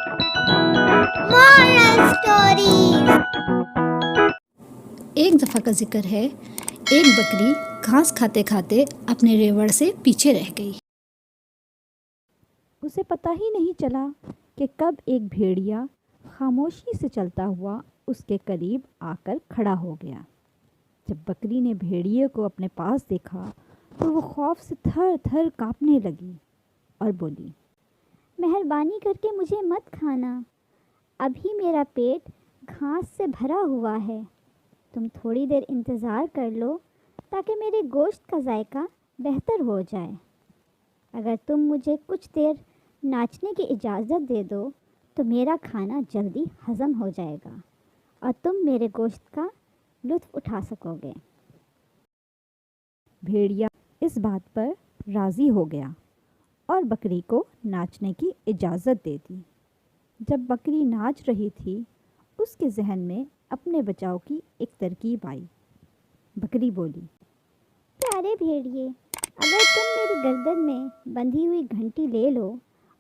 Moral Stories। ایک دفعہ کا ذکر ہے، ایک بکری گھاس کھاتے کھاتے اپنے ریوڑ سے پیچھے رہ گئی۔ اسے پتہ ہی نہیں چلا کہ کب ایک بھیڑیا خاموشی سے چلتا ہوا اس کے قریب آ کر کھڑا ہو گیا۔ جب بکری نے بھیڑیے کو اپنے پاس دیکھا تو وہ خوف سے تھر تھر کانپنے لگی اور بولی، مہربانی کر کے مجھے مت کھانا، ابھی میرا پیٹ گھاس سے بھرا ہوا ہے۔ تم تھوڑی دیر انتظار کر لو تاکہ میرے گوشت کا ذائقہ بہتر ہو جائے۔ اگر تم مجھے کچھ دیر ناچنے کی اجازت دے دو تو میرا کھانا جلدی ہضم ہو جائے گا اور تم میرے گوشت کا لطف اٹھا سکو گے۔ بھیڑیا اس بات پر راضی ہو گیا اور بکری کو ناچنے کی اجازت دے دی۔ جب بکری ناچ رہی تھی، اس کے ذہن میں اپنے بچاؤ کی ایک ترکیب آئی۔ بکری بولی، پیارے بھیڑیے، اگر تم میری گردن میں بندھی ہوئی گھنٹی لے لو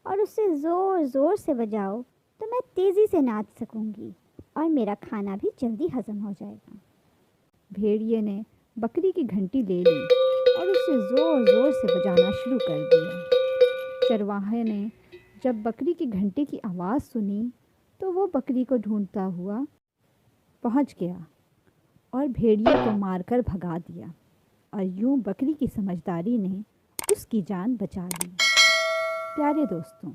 اور اسے زور زور سے بجاؤ تو میں تیزی سے ناچ سکوں گی اور میرا کھانا بھی جلدی ہضم ہو جائے گا۔ بھیڑیے نے بکری کی گھنٹی لے لی اور اسے زور زور سے بجانا شروع کر دیا۔ چرواہے نے جب بکری کی گھنٹی کی آواز سنی تو وہ بکری کو ڈھونڈتا ہوا پہنچ گیا اور بھیڑیے کو مار کر بھگا دیا، اور یوں بکری کی سمجھداری نے اس کی جان بچا لی۔ پیارے دوستوں،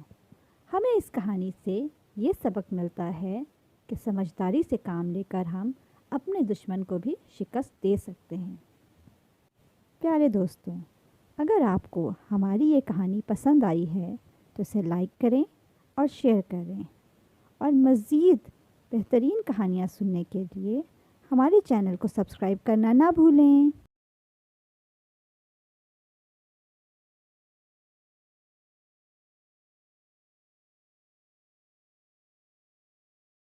ہمیں اس کہانی سے یہ سبق ملتا ہے کہ سمجھداری سے کام لے کر ہم اپنے دشمن کو بھی شکست دے سکتے ہیں۔ پیارے دوستوں، اگر آپ کو ہماری یہ کہانی پسند آئی ہے تو اسے لائک کریں اور شیئر کریں، اور مزید بہترین کہانیاں سننے کے لیے ہمارے چینل کو سبسکرائب کرنا نہ بھولیں۔